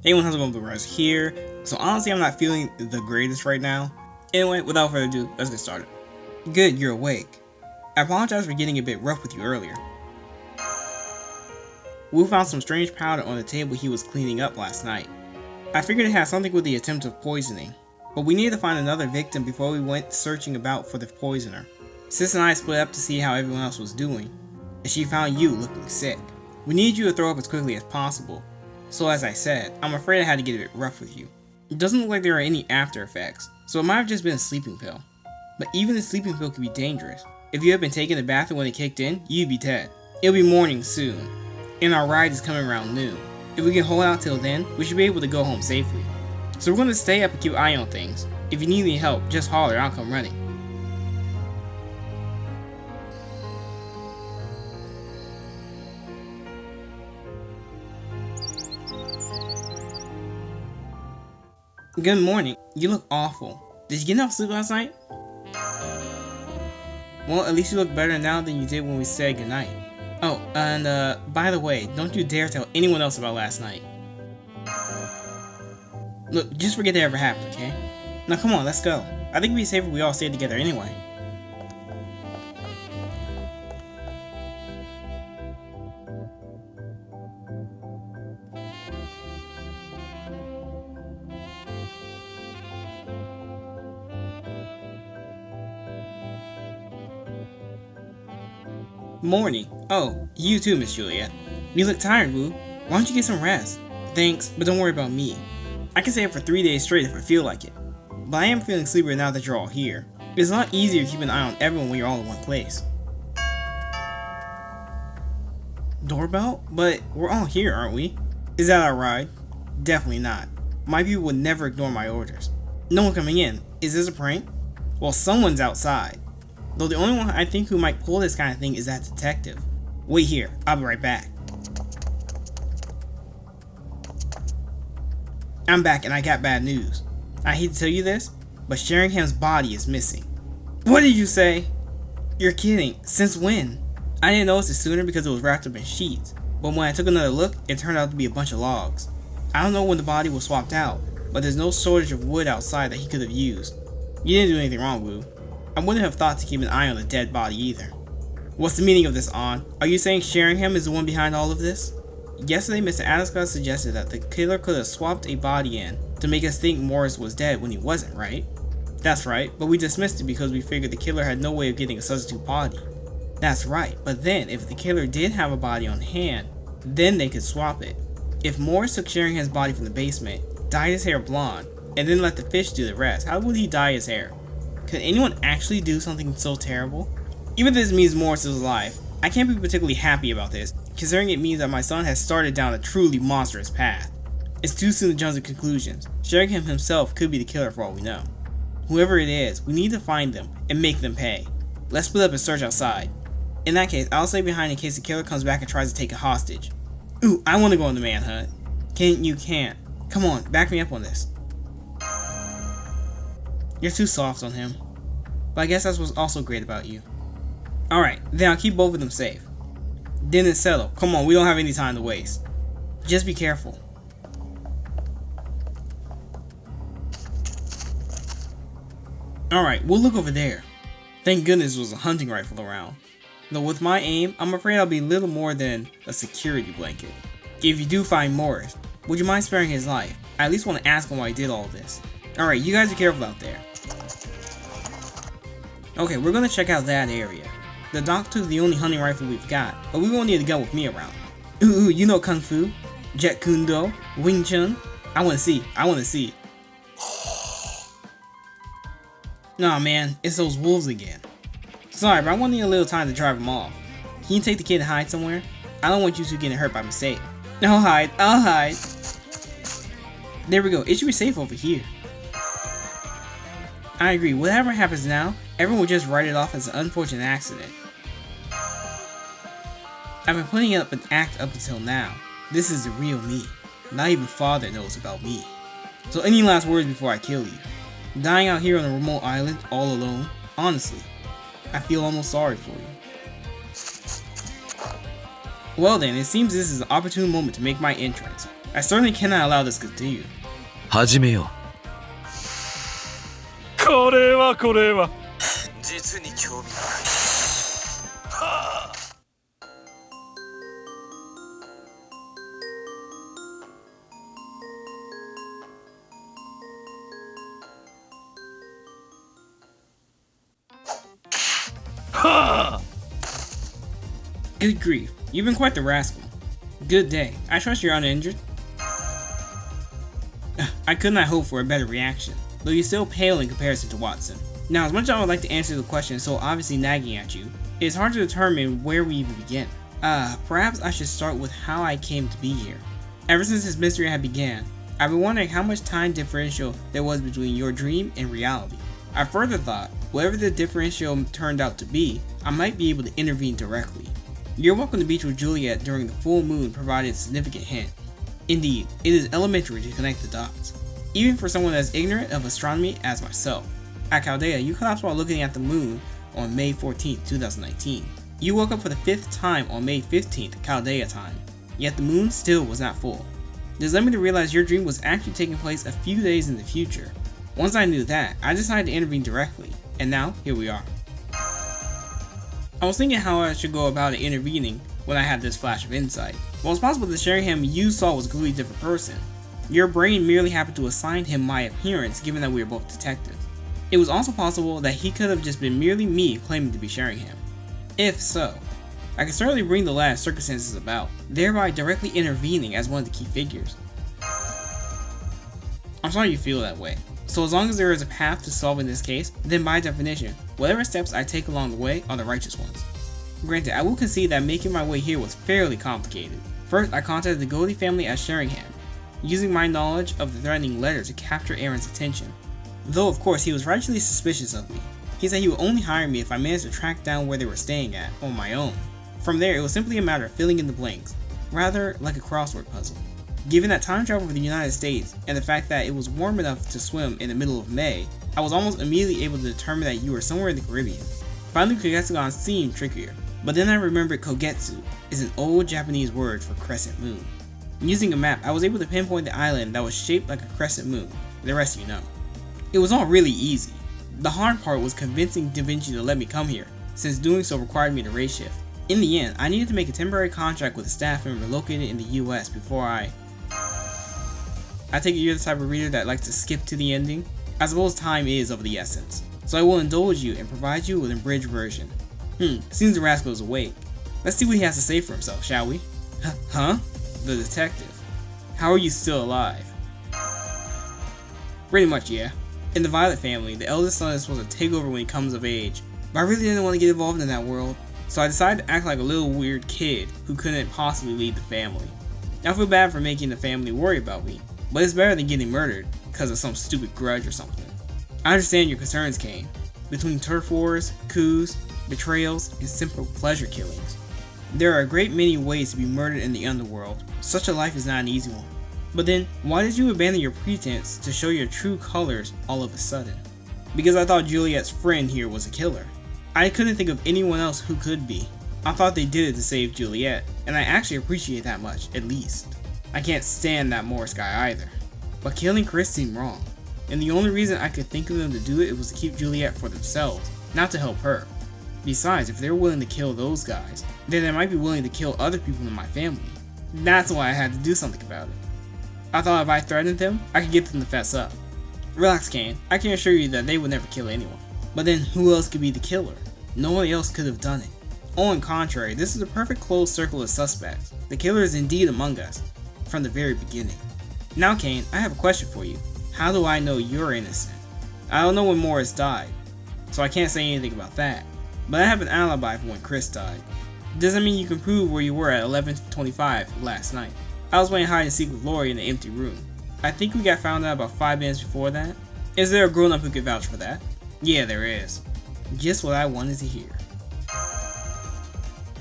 Anyone has going to rise here. So honestly, I'm not feeling the greatest right now. Anyway, without further ado, let's get started. Good, you're awake. I apologize for getting a bit rough with you earlier. Wu found some strange powder on the table he was cleaning up last night. I figured it had something with the attempt of poisoning, but we needed to find another victim before we went searching about for the poisoner. Sis and I split up to see how everyone else was doing, and she found you looking sick. We need you to throw up as quickly as possible, so as I said, I'm afraid I had to get a bit rough with you. It doesn't look like there are any after effects, so it might have just been a sleeping pill. But even a sleeping pill can be dangerous. If you had been taking a bath when it kicked in, you'd be dead. It'll be morning soon, and our ride is coming around noon. If we can hold out till then, we should be able to go home safely. So we're going to stay up and keep an eye on things. If you need any help, just holler and I'll come running. Good morning. You look awful. Did you get enough sleep last night? Well, at least you look better now than you did when we said goodnight. Oh, and by the way, don't you dare tell anyone else about last night. Look, just forget that ever happened, okay? Now come on, let's go. I think it'd be safer if we all stayed together anyway. Morning. Oh, you too, Miss Juliet. You look tired, Wu. Why don't you get some rest? Thanks, but don't worry about me. I can stay up for 3 days straight if I feel like it. But I am feeling sleepier now that you're all here. It's a lot easier to keep an eye on everyone when you're all in one place. Doorbell? But we're all here, aren't we? Is that our ride? Definitely not. My people would never ignore my orders. No one coming in. Is this a prank? Well, someone's outside. Though the only one I think who might pull this kind of thing is that detective. Wait here, I'll be right back. I'm back and I got bad news. I hate to tell you this, but Sheringham's body is missing. What did you say? You're kidding. Since when? I didn't notice it sooner because it was wrapped up in sheets, but when I took another look, it turned out to be a bunch of logs. I don't know when the body was swapped out, but there's no shortage of wood outside that he could have used. You didn't do anything wrong, Wu. I wouldn't have thought to keep an eye on a dead body either. What's the meaning of this, An? Are you saying Sheringham is the one behind all of this? Yesterday, Mr. Adescott suggested that the killer could have swapped a body in to make us think Morris was dead when he wasn't, right? That's right, but we dismissed it because we figured the killer had no way of getting a substitute body. That's right, but then if the killer did have a body on hand, then they could swap it. If Morris took Sheringham's body from the basement, dyed his hair blonde, and then let the fish do the rest, how would he dye his hair? Could anyone actually do something so terrible? Even if this means Morris is alive, I can't be particularly happy about this, considering it means that my son has started down a truly monstrous path. It's too soon to jump to conclusions. Sheringham himself could be the killer for all we know. Whoever it is, we need to find them and make them pay. Let's split up and search outside. In that case, I'll stay behind in case the killer comes back and tries to take a hostage. Ooh, I want to go on the manhunt. You can't. Come on, back me up on this. You're too soft on him. But I guess that's what's also great about you. Alright, then I'll keep both of them safe. Then it's settled. Come on, we don't have any time to waste. Just be careful. Alright, we'll look over there. Thank goodness there was a hunting rifle around. Though with my aim, I'm afraid I'll be little more than a security blanket. If you do find Morris, would you mind sparing his life? I at least want to ask him why he did all of this. Alright, you guys are careful out there. Okay, we're gonna check out that area. The Doc took the only hunting rifle we've got, but we won't need a gun with me around. Ooh, you know Kung Fu, Jet Kundo, Wing Chun. I wanna see. Nah man, it's those wolves again. Sorry, but I want to need a little time to drive them off. Can you take the kid and hide somewhere? I don't want you two getting hurt by mistake. I'll hide. There we go, it should be safe over here. I agree, whatever happens now, everyone will just write it off as an unfortunate accident. I've been putting up an act up until now. This is the real me. Not even father knows about me. So any last words before I kill you? Dying out here on a remote island, all alone, honestly, I feel almost sorry for you. Well then, it seems this is an opportune moment to make my entrance. I certainly cannot allow this to continue. 始めよう。これは実に興味深い。Good grief, you've been quite the rascal. Good day. I trust you're uninjured. I could not hope for a better reaction, though you're still pale in comparison to Watson. Now, as much as I would like to answer the question so obviously nagging at you, it is hard to determine where we even begin. Perhaps I should start with how I came to be here. Ever since this mystery had began, I've been wondering how much time differential there was between your dream and reality. I further thought, whatever the differential turned out to be, I might be able to intervene directly. Your walk on the beach with Juliet during the full moon provided a significant hint. Indeed, it is elementary to connect the dots, even for someone as ignorant of astronomy as myself. At Chaldea, you collapsed while looking at the moon on May 14, 2019. You woke up for the 5th time on May 15th, Chaldea time, yet the moon still was not full. This led me to realize your dream was actually taking place a few days in the future. Once I knew that, I decided to intervene directly, and now, here we are. I was thinking how I should go about intervening when I had this flash of insight. Well, it's possible that Sheringham you saw was a completely different person. Your brain merely happened to assign him my appearance given that we were both detectives. It was also possible that he could have just been merely me claiming to be Sheringham. If so, I could certainly bring the last circumstances about, thereby directly intervening as one of the key figures. I'm sorry you feel that way. So as long as there is a path to solving this case, then by definition, whatever steps I take along the way are the righteous ones. Granted, I will concede that making my way here was fairly complicated. First, I contacted the Goldie family at Sheringham, using my knowledge of the threatening letter to capture Aaron's attention. Though of course he was rightfully suspicious of me. He said he would only hire me if I managed to track down where they were staying at, on my own. From there, it was simply a matter of filling in the blanks, rather like a crossword puzzle. Given that time travel for the United States, and the fact that it was warm enough to swim in the middle of May, I was almost immediately able to determine that you were somewhere in the Caribbean. Finally, Kogetsukan seemed trickier, but then I remembered Kogetsu is an old Japanese word for crescent moon. Using a map, I was able to pinpoint the island that was shaped like a crescent moon. The rest you know. It was all really easy. The hard part was convincing Da Vinci to let me come here, since doing so required me to race shift. In the end, I needed to make a temporary contract with a staff member located in the US before I take it you're the type of reader that likes to skip to the ending. I suppose time is of the essence, so I will indulge you and provide you with an abridged version. Seems the rascal is awake. Let's see what he has to say for himself, shall we? Huh? The detective. How are you still alive? Pretty much, yeah. In the Violet family, the eldest son is supposed to take over when he comes of age, but I really didn't want to get involved in that world, so I decided to act like a little weird kid who couldn't possibly lead the family. I feel bad for making the family worry about me, but it's better than getting murdered because of some stupid grudge or something. I understand your concerns, Kane. Between turf wars, coups, betrayals, and simple pleasure killings, there are a great many ways to be murdered in the underworld. Such a life is not an easy one. But then, why did you abandon your pretense to show your true colors all of a sudden? Because I thought Juliet's friend here was a killer. I couldn't think of anyone else who could be. I thought they did it to save Juliet, and I actually appreciate that much, at least. I can't stand that Morris guy either. But killing Chris seemed wrong, and the only reason I could think of them to do it was to keep Juliet for themselves, not to help her. Besides, if they're willing to kill those guys, then they might be willing to kill other people in my family. That's why I had to do something about it. I thought if I threatened them, I could get them to fess up. Relax, Kane. I can assure you that they would never kill anyone. But then who else could be the killer? No one else could have done it. On the contrary, this is a perfect closed circle of suspects. The killer is indeed among us, from the very beginning. Now, Kane, I have a question for you. How do I know you're innocent? I don't know when Morris died, so I can't say anything about that. But I have an alibi for when Chris died. Doesn't mean you can prove where you were at 11:25 last night. I was playing hide and seek with Lori in the empty room. I think we got found out about 5 minutes before that. Is there a grown-up who could vouch for that? Yeah, there is. Just what I wanted to hear.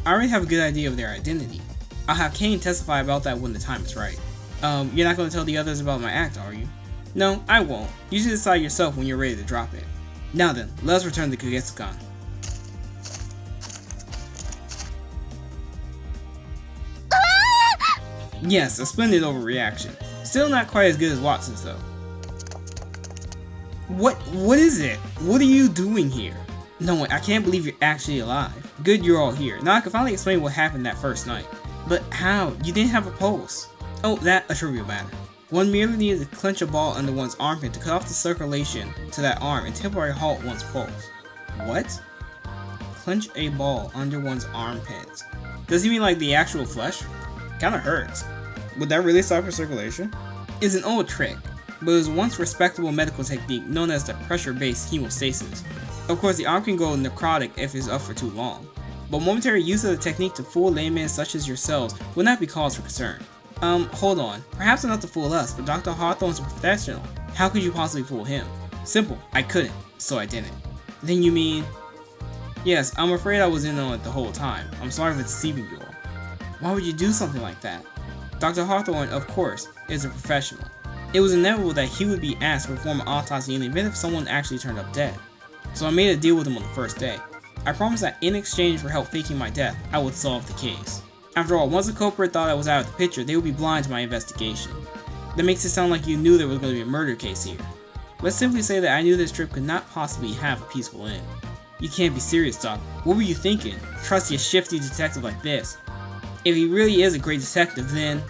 I already have a good idea of their identity. I'll have Kane testify about that when the time is right. You're not going to tell the others about my act, are you? No, I won't. You should decide yourself when you're ready to drop it. Now then, let's return to Kogetsukan. Yes, a splendid overreaction. Still not quite as good as Watson's though. What is it? What are you doing here? No, I can't believe you're actually alive. Good you're all here. Now I can finally explain what happened that first night. But how? You didn't have a pulse. Oh, that a trivial matter. One merely needed to clench a ball under one's armpit to cut off the circulation to that arm and temporarily halt one's pulse. What? Clench a ball under one's armpit. Does he mean like the actual flesh? Kinda hurts. Would that really stop your circulation? It's an old trick, but it was once respectable medical technique known as the pressure-based hemostasis. Of course, the arm can go necrotic if it's up for too long, but momentary use of the technique to fool laymen such as yourselves would not be cause for concern. Hold on. Perhaps not to fool us, but Dr. Hawthorne's a professional. How could you possibly fool him? Simple. I couldn't, so I didn't. Then you mean... Yes, I'm afraid I was in on it the whole time. I'm sorry for deceiving you all. Why would you do something like that? Dr. Hawthorne, of course, is a professional. It was inevitable that he would be asked to perform an autopsy in the event if someone actually turned up dead. So I made a deal with him on the first day. I promised that in exchange for help faking my death, I would solve the case. After all, once the culprit thought I was out of the picture, they would be blind to my investigation. That makes it sound like you knew there was going to be a murder case here. Let's simply say that I knew this trip could not possibly have a peaceful end. You can't be serious, Doc. What were you thinking? Trust a shifty detective like this. If he really is a great detective, then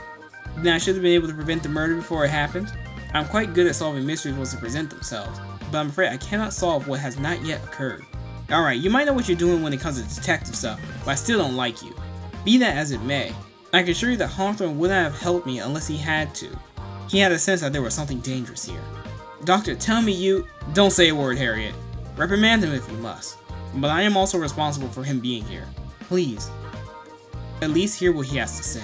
I should have been able to prevent the murder before it happened. I'm quite good at solving mysteries once they present themselves, but I'm afraid I cannot solve what has not yet occurred. Alright, you might know what you're doing when it comes to detective stuff, but I still don't like you. Be that as it may, I can assure you that Hawthorne wouldn't have helped me unless he had to. He had a sense that there was something dangerous here. Doctor, tell me you... Don't say a word, Harriet. Reprimand him if you must. But I am also responsible for him being here. Please. At least hear what he has to say.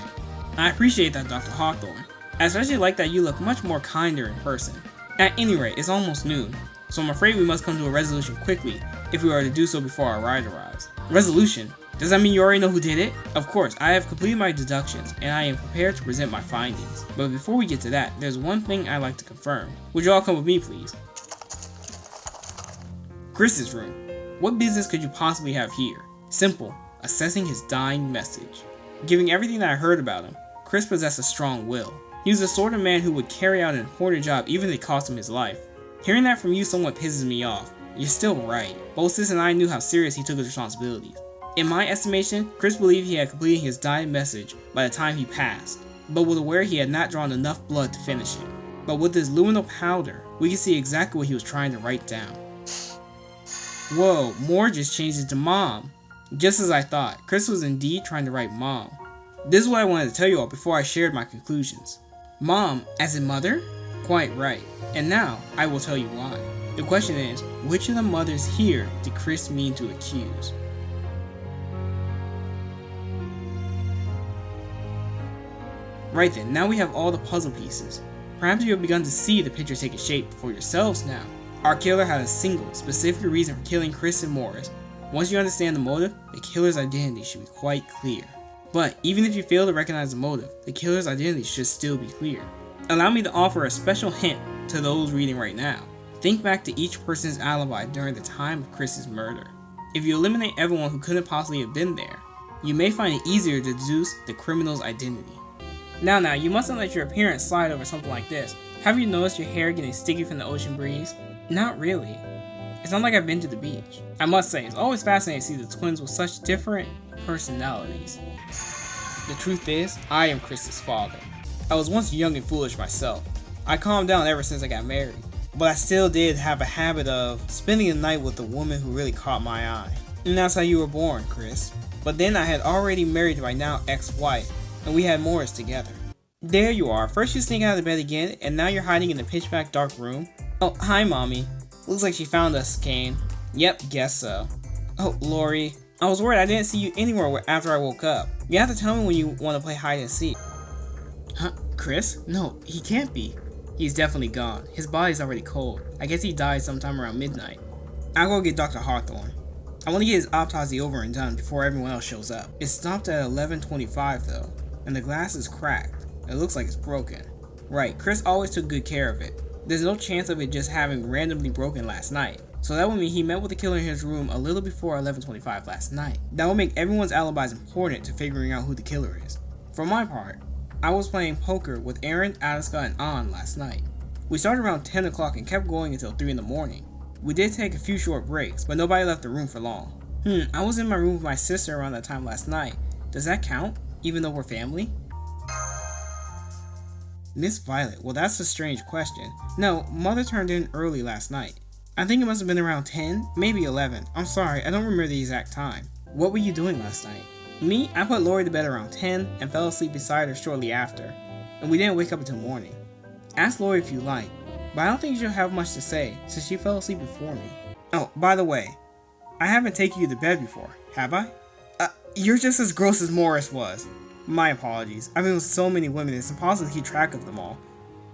I appreciate that, Dr. Hawthorne. I especially like that you look much more kinder in person. At any rate, it's almost noon, so I'm afraid we must come to a resolution quickly if we are to do so before our ride arrives. Resolution? Does that mean you already know who did it? Of course, I have completed my deductions, and I am prepared to present my findings. But before we get to that, there's one thing I'd like to confirm. Would you all come with me, please? Chris's room. What business could you possibly have here? Simple. Assessing his dying message. Given everything that I heard about him, Chris possessed a strong will. He was the sort of man who would carry out an important job even if it cost him his life. Hearing that from you somewhat pisses me off. You're still right. Both Sis and I knew how serious he took his responsibilities. In my estimation, Chris believed he had completed his dying message by the time he passed, but was aware he had not drawn enough blood to finish it. But with this luminal powder, we can see exactly what he was trying to write down. Whoa, Moore just changed it to Mom. Just as I thought, Chris was indeed trying to write Mom. This is what I wanted to tell you all before I shared my conclusions. Mom, as in mother? Quite right. And now, I will tell you why. The question is, which of the mothers here did Chris mean to accuse? Right then, now we have all the puzzle pieces. Perhaps you have begun to see the picture taking shape for yourselves now. Our killer had a single, specific reason for killing Chris and Morris. Once you understand the motive, the killer's identity should be quite clear. But even if you fail to recognize the motive, the killer's identity should still be clear. Allow me to offer a special hint to those reading right now. Think back to each person's alibi during the time of Chris's murder. If you eliminate everyone who couldn't possibly have been there, you may find it easier to deduce the criminal's identity. Now, you mustn't let your appearance slide over something like this. Have you noticed your hair getting sticky from the ocean breeze? Not really. It's not like I've been to the beach. I must say, it's always fascinating to see the twins with such different personalities. The truth is, I am Chris's father. I was once young and foolish myself. I calmed down ever since I got married. But I still did have a habit of spending the night with the woman who really caught my eye. And that's how you were born, Chris. But then I had already married my now ex-wife, and we had Morris together. There you are. First you sneak out of bed again, and now you're hiding in the pitch black dark room. Oh, hi, Mommy. Looks like she found us, Kane. Yep, guess so. Oh, Lori. I was worried I didn't see you anywhere after I woke up. You have to tell me when you want to play hide and seek. Huh? Chris? No, he can't be. He's definitely gone. His body's already cold. I guess he died sometime around midnight. I'll go get Dr. Hawthorne. I want to get his autopsy over and done before everyone else shows up. It stopped at 11:25 though, and the glass is cracked. It looks like it's broken. Right, Chris always took good care of it. There's no chance of it just having randomly broken last night. So that would mean he met with the killer in his room a little before 11:25 last night. That would make everyone's alibis important to figuring out who the killer is. For my part, I was playing poker with Aaron, Asuka, and An last night. We started around 10 o'clock and kept going until 3 in the morning. We did take a few short breaks, but nobody left the room for long. I was in my room with my sister around that time last night. Does that count, even though we're family? Miss Violet, well that's a strange question. No, Mother turned in early last night. I think it must have been around 10, maybe 11. I'm sorry, I don't remember the exact time. What were you doing last night? Me, I put Lori to bed around 10 and fell asleep beside her shortly after, and we didn't wake up until morning. Ask Lori if you like, but I don't think she'll have much to say since she fell asleep before me. Oh, by the way, I haven't taken you to bed before, have I? You're just as gross as Morris was. My apologies. I've been with so many women it's impossible to keep track of them all.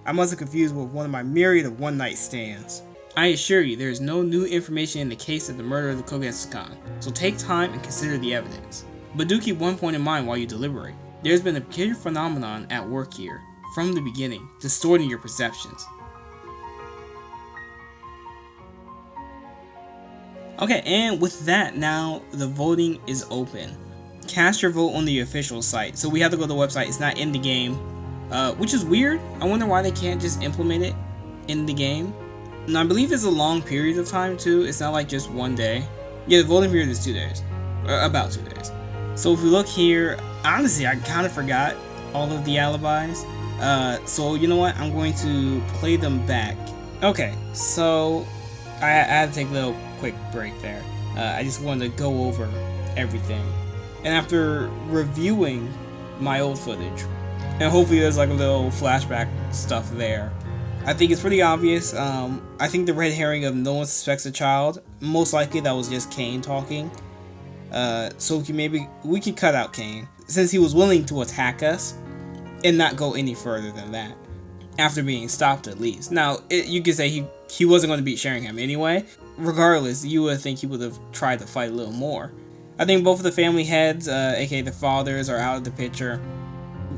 I must have confused with one of my myriad of one-night stands. I assure you, there is no new information in the case of the murder of the Kogetsukan, so take time and consider the evidence. But do keep one point in mind while you deliberate. There's been a peculiar phenomenon at work here, from the beginning, distorting your perceptions. Okay, and with that, now the voting is open. Cast your vote on the official site, so we have to go to the website, it's not in the game, which is weird. I wonder why they can't just implement it in the game. And I believe it's a long period of time too, it's not like just one day. Yeah, the voting period is 2 days, or about 2 days. So if we look here, honestly I kind of forgot all of the alibis, so you know what, I'm going to play them back. Okay, so I had to take a little quick break there. I just wanted to go over everything. And after reviewing my old footage, and hopefully there's like a little flashback stuff there, I think it's pretty obvious. I think the red herring of no one suspects a child, most likely that was just Kane talking. So we can cut out Kane, since he was willing to attack us and not go any further than that, after being stopped at least. Now, you could say he wasn't going to beat Sheringham anyway. Regardless, you would think he would have tried to fight a little more. I think both of the family heads, aka the fathers, are out of the picture.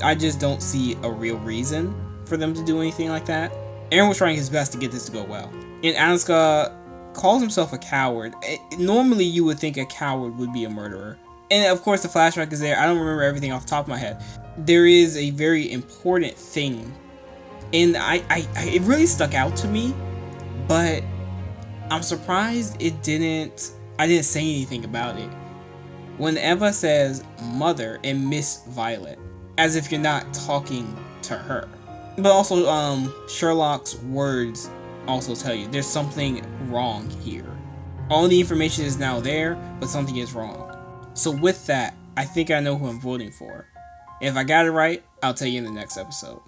I just don't see a real reason for them to do anything like that. Aaron was trying his best to get this to go well. And Asuka calls himself a coward. Normally you would think a coward would be a murderer. And of course the flashback is there. I don't remember everything off the top of my head. There is a very important thing. And it really stuck out to me. But I'm surprised I didn't say anything about it. When Eva says mother and Miss Violet, as if you're not talking to her. But also, Sherlock's words also tell you there's something wrong here. All the information is now there, but something is wrong. So with that, I think I know who I'm voting for. If I got it right, I'll tell you in the next episode.